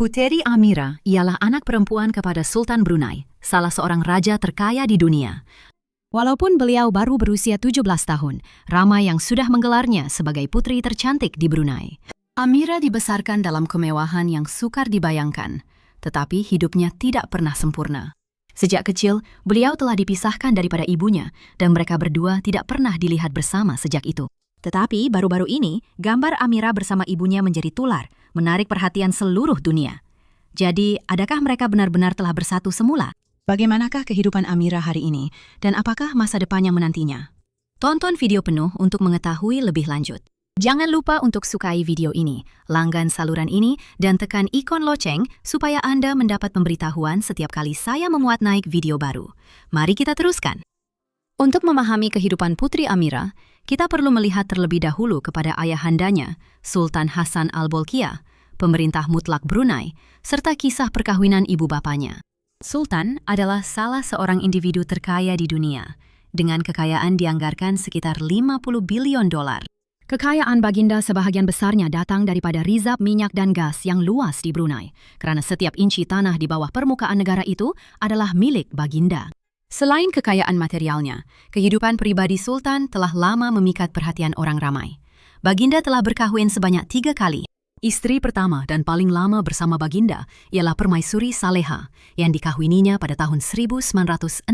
Puteri Amira ialah anak perempuan kepada Sultan Brunei, salah seorang raja terkaya di dunia. Walaupun beliau baru berusia 17 tahun, ramai yang sudah menggelarnya sebagai putri tercantik di Brunei. Amira dibesarkan dalam kemewahan yang sukar dibayangkan, tetapi hidupnya tidak pernah sempurna. Sejak kecil, beliau telah dipisahkan daripada ibunya, dan mereka berdua tidak pernah dilihat bersama sejak itu. Tetapi baru-baru ini, gambar Amira bersama ibunya menjadi tular, menarik perhatian seluruh dunia. Jadi, adakah mereka benar-benar telah bersatu semula? Bagaimanakah kehidupan Amira hari ini, dan apakah masa depannya menantinya? Tonton video penuh untuk mengetahui lebih lanjut. Jangan lupa untuk sukai video ini, langgan saluran ini, dan tekan ikon loceng supaya Anda mendapat pemberitahuan setiap kali saya memuat naik video baru. Mari kita teruskan. Untuk memahami kehidupan Putri Amira, kita perlu melihat terlebih dahulu kepada ayahandanya, Sultan Hassan Al-Bolkiah, pemerintah mutlak Brunei, serta kisah perkawinan ibu bapanya. Sultan adalah salah seorang individu terkaya di dunia, dengan kekayaan dianggarkan sekitar 50 bilion dolar. Kekayaan Baginda sebahagian besarnya datang daripada rizab minyak dan gas yang luas di Brunei, karena setiap inci tanah di bawah permukaan negara itu adalah milik Baginda. Selain kekayaan materialnya, kehidupan pribadi Sultan telah lama memikat perhatian orang ramai. Baginda telah berkahwin sebanyak 3 kali. Istri pertama dan paling lama bersama Baginda ialah Permaisuri Saleha yang dikahwininya pada tahun 1965.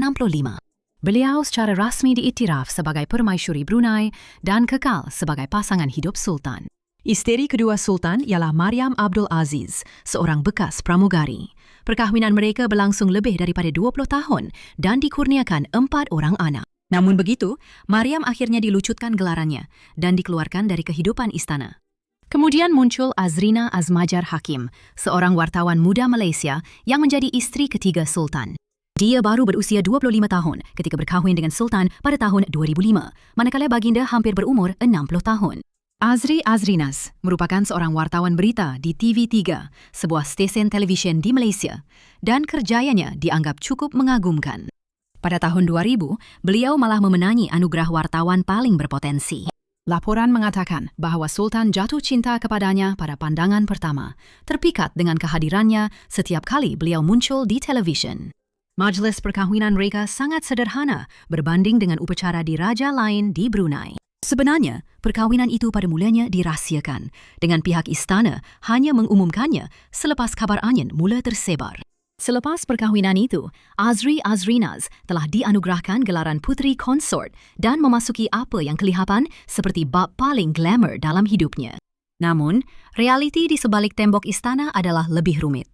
Beliau secara rasmi diiktiraf sebagai Permaisuri Brunei dan kekal sebagai pasangan hidup Sultan. Istri kedua Sultan ialah Mariam Abdul Aziz, seorang bekas pramugari. Perkahwinan mereka berlangsung lebih daripada 20 tahun dan dikurniakan 4 orang anak. Namun begitu, Mariam akhirnya dilucutkan gelarannya dan dikeluarkan dari kehidupan istana. Kemudian muncul Azrina Azmajar Hakim, seorang wartawan muda Malaysia yang menjadi istri ketiga Sultan. Dia baru berusia 25 tahun ketika berkahwin dengan Sultan pada tahun 2005, manakala Baginda hampir berumur 60 tahun. Azrinas merupakan seorang wartawan berita di TV3, sebuah stesen televisyen di Malaysia, dan kerjayanya dianggap cukup mengagumkan. Pada tahun 2000, beliau malah memenangi anugerah wartawan paling berpotensi. Laporan mengatakan bahwa Sultan jatuh cinta kepadanya pada pandangan pertama, terpikat dengan kehadirannya setiap kali beliau muncul di televisyen. Majelis perkahwinan mereka sangat sederhana berbanding dengan upacara di raja lain di Brunei. Sebenarnya, perkawinan itu pada mulanya dirahsiakan, dengan pihak istana hanya mengumumkannya selepas kabar angin mula tersebar. Selepas perkawinan itu, Azrinas telah dianugerahkan gelaran Putri Konsort dan memasuki apa yang kelihatan seperti bab paling glamour dalam hidupnya. Namun, realiti di sebalik tembok istana adalah lebih rumit.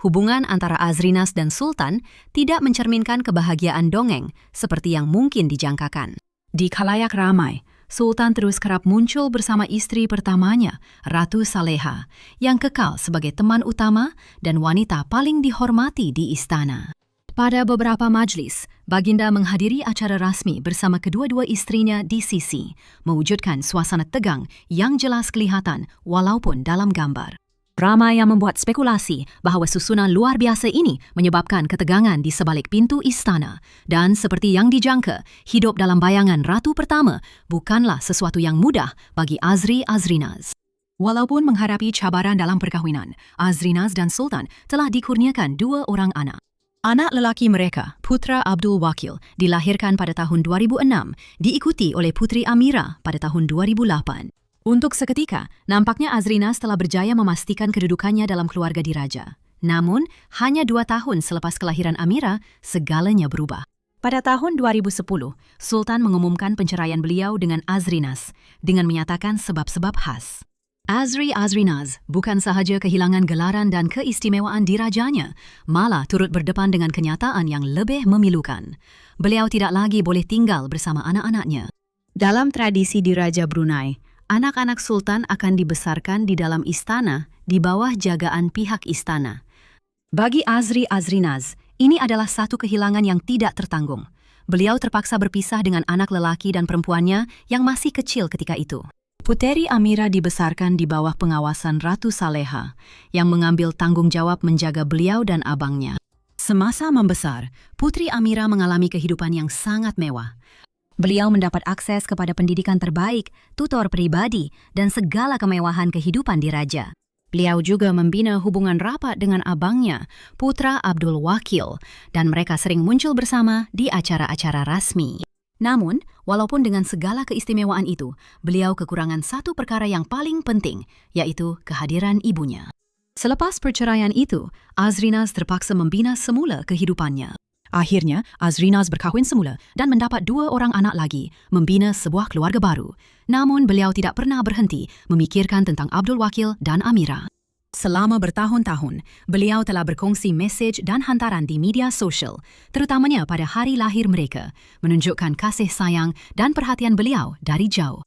Hubungan antara Azrinas dan Sultan tidak mencerminkan kebahagiaan dongeng seperti yang mungkin dijangkakan. Di khalayak ramai, Sultan terus kerap muncul bersama istri pertamanya, Ratu Saleha, yang kekal sebagai teman utama dan wanita paling dihormati di istana. Pada beberapa majlis, Baginda menghadiri acara rasmi bersama kedua-dua istrinya di sisi, mewujudkan suasana tegang yang jelas kelihatan walaupun dalam gambar. Ramai yang membuat spekulasi bahawa susunan luar biasa ini menyebabkan ketegangan di sebalik pintu istana. Dan seperti yang dijangka, hidup dalam bayangan ratu pertama bukanlah sesuatu yang mudah bagi Azrinas. Walaupun menghadapi cabaran dalam perkahwinan, Azrinas dan Sultan telah dikurniakan 2 orang anak. Anak lelaki mereka, Putra Abdul Wakil, dilahirkan pada tahun 2006, diikuti oleh Putri Amira pada tahun 2008. Untuk seketika, nampaknya Azrinas telah berjaya memastikan kedudukannya dalam keluarga diraja. Namun, hanya 2 tahun selepas kelahiran Amira, segalanya berubah. Pada tahun 2010, Sultan mengumumkan penceraian beliau dengan Azrinas, dengan menyatakan sebab-sebab khas. Azrinas bukan sahaja kehilangan gelaran dan keistimewaan dirajanya, malah turut berdepan dengan kenyataan yang lebih memilukan. Beliau tidak lagi boleh tinggal bersama anak-anaknya. Dalam tradisi di Raja Brunei, anak-anak Sultan akan dibesarkan di dalam istana di bawah jagaan pihak istana. Bagi Azrinas, ini adalah satu kehilangan yang tidak tertanggung. Beliau terpaksa berpisah dengan anak lelaki dan perempuannya yang masih kecil ketika itu. Puteri Amira dibesarkan di bawah pengawasan Ratu Saleha, yang mengambil tanggung jawab menjaga beliau dan abangnya. Semasa membesar, Putri Amira mengalami kehidupan yang sangat mewah. Beliau mendapat akses kepada pendidikan terbaik, tutor pribadi, dan segala kemewahan kehidupan di raja. Beliau juga membina hubungan rapat dengan abangnya, Putra Abdul Wakil, dan mereka sering muncul bersama di acara-acara rasmi. Namun, walaupun dengan segala keistimewaan itu, beliau kekurangan satu perkara yang paling penting, yaitu kehadiran ibunya. Selepas perceraian itu, Azrinaz terpaksa membina semula kehidupannya. Akhirnya, Azrinaz berkahwin semula dan mendapat 2 orang anak lagi, membina sebuah keluarga baru. Namun, beliau tidak pernah berhenti memikirkan tentang Abdul Wakil dan Amira. Selama bertahun-tahun, beliau telah berkongsi mesej dan hantaran di media sosial, terutamanya pada hari lahir mereka, menunjukkan kasih sayang dan perhatian beliau dari jauh.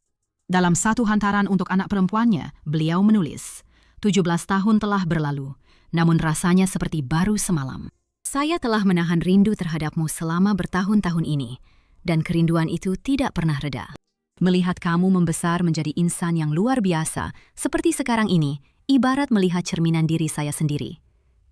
Dalam satu hantaran untuk anak perempuannya, beliau menulis, 17 tahun telah berlalu, namun rasanya seperti baru semalam. Saya telah menahan rindu terhadapmu selama bertahun-tahun ini, dan kerinduan itu tidak pernah reda. Melihat kamu membesar menjadi insan yang luar biasa, seperti sekarang ini, ibarat melihat cerminan diri saya sendiri.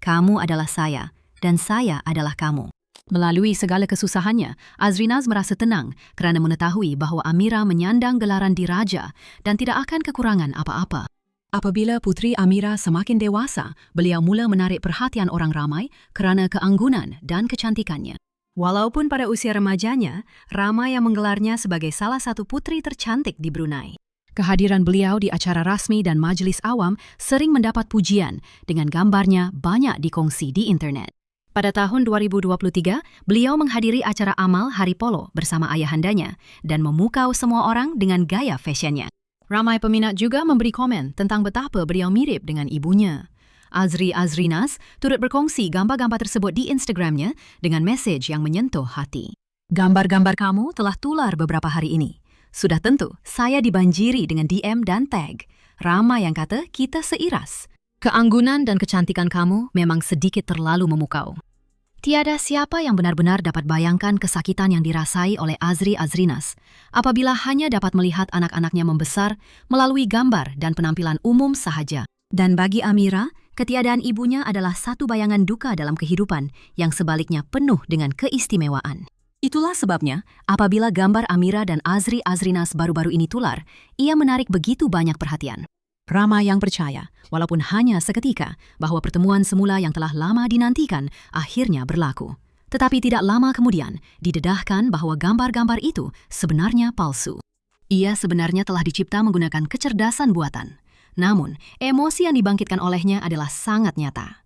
Kamu adalah saya, dan saya adalah kamu. Melalui segala kesusahannya, Azrinaz merasa tenang kerana mengetahui bahwa Amira menyandang gelaran diraja dan tidak akan kekurangan apa-apa. Apabila putri Amira semakin dewasa, beliau mula menarik perhatian orang ramai kerana keanggunan dan kecantikannya. Walaupun pada usia remajanya, ramai yang menggelarnya sebagai salah satu putri tercantik di Brunei. Kehadiran beliau di acara rasmi dan majlis awam sering mendapat pujian dengan gambarnya banyak dikongsi di internet. Pada tahun 2023, beliau menghadiri acara amal Hari Polo bersama ayahandanya dan memukau semua orang dengan gaya fashionnya. Ramai peminat juga memberi komen tentang betapa beliau mirip dengan ibunya. Azrinaz turut berkongsi gambar-gambar tersebut di Instagramnya dengan mesej yang menyentuh hati. Gambar-gambar kamu telah tular beberapa hari ini. Sudah tentu, saya dibanjiri dengan DM dan tag. Ramai yang kata kita seiras. Keanggunan dan kecantikan kamu memang sedikit terlalu memukau. Tiada siapa yang benar-benar dapat bayangkan kesakitan yang dirasai oleh Azrinaz apabila hanya dapat melihat anak-anaknya membesar melalui gambar dan penampilan umum sahaja. Dan bagi Amira, ketiadaan ibunya adalah satu bayangan duka dalam kehidupan yang sebaliknya penuh dengan keistimewaan. Itulah sebabnya, apabila gambar Amira dan Azrinaz baru-baru ini tular, ia menarik begitu banyak perhatian. Ramai yang percaya, walaupun hanya seketika, bahwa pertemuan semula yang telah lama dinantikan akhirnya berlaku. Tetapi tidak lama kemudian, didedahkan bahwa gambar-gambar itu sebenarnya palsu. Ia sebenarnya telah dicipta menggunakan kecerdasan buatan. Namun, emosi yang dibangkitkan olehnya adalah sangat nyata.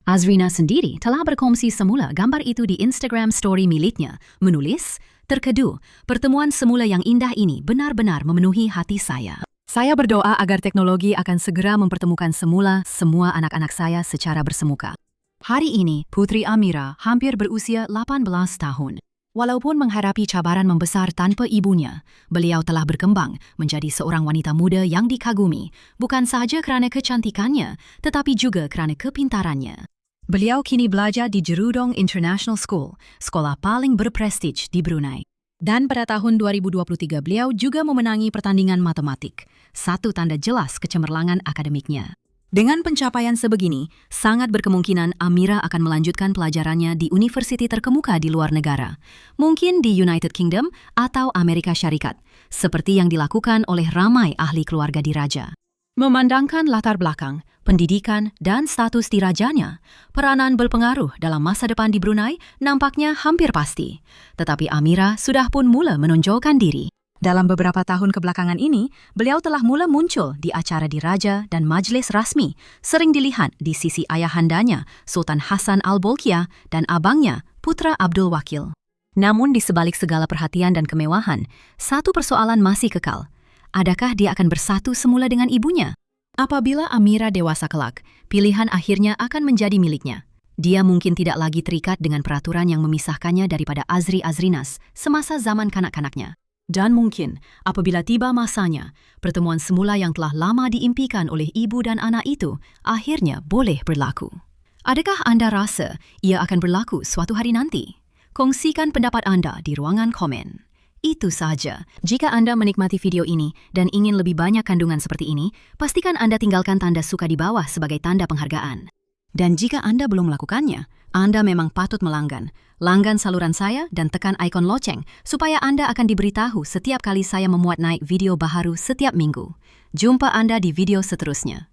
Azrinaz sendiri telah berkongsi semula gambar itu di Instagram story miliknya, menulis, "Terkedu, pertemuan semula yang indah ini benar-benar memenuhi hati saya. Saya berdoa agar teknologi akan segera mempertemukan semula semua anak-anak saya secara bersemuka." Hari ini, Putri Amira hampir berusia 18 tahun. Walaupun menghadapi cabaran membesar tanpa ibunya, beliau telah berkembang menjadi seorang wanita muda yang dikagumi, bukan sahaja kerana kecantikannya, tetapi juga kerana kepintarannya. Beliau kini belajar di Jerudong International School, sekolah paling berprestij di Brunei. Dan pada tahun 2023 beliau juga memenangi pertandingan matematik, satu tanda jelas kecemerlangan akademiknya. Dengan pencapaian sebegini, sangat berkemungkinan Amira akan melanjutkan pelajarannya di universiti terkemuka di luar negara, mungkin di United Kingdom atau Amerika Syarikat, seperti yang dilakukan oleh ramai ahli keluarga diraja. Memandangkan latar belakang, pendidikan, dan status dirajanya, peranan berpengaruh dalam masa depan di Brunei nampaknya hampir pasti. Tetapi Amira sudah pun mula menonjolkan diri. Dalam beberapa tahun kebelakangan ini, beliau telah mula muncul di acara diraja dan majlis rasmi, sering dilihat di sisi ayahandanya, Sultan Hassan Al-Bolkiah, dan abangnya, Putra Abdul Wakil. Namun di sebalik segala perhatian dan kemewahan, satu persoalan masih kekal. Adakah dia akan bersatu semula dengan ibunya? Apabila Amira dewasa kelak, pilihan akhirnya akan menjadi miliknya. Dia mungkin tidak lagi terikat dengan peraturan yang memisahkannya daripada Azrinaz semasa zaman kanak-kanaknya. Dan mungkin, apabila tiba masanya, pertemuan semula yang telah lama diimpikan oleh ibu dan anak itu akhirnya boleh berlaku. Adakah anda rasa ia akan berlaku suatu hari nanti? Kongsikan pendapat anda di ruangan komen. Itu sahaja. Jika anda menikmati video ini dan ingin lebih banyak kandungan seperti ini, pastikan anda tinggalkan tanda suka di bawah sebagai tanda penghargaan. Dan jika anda belum melakukannya, anda memang patut melanggan. Langgan saluran saya dan tekan ikon loceng supaya anda akan diberitahu setiap kali saya memuat naik video baharu setiap minggu. Jumpa anda di video seterusnya.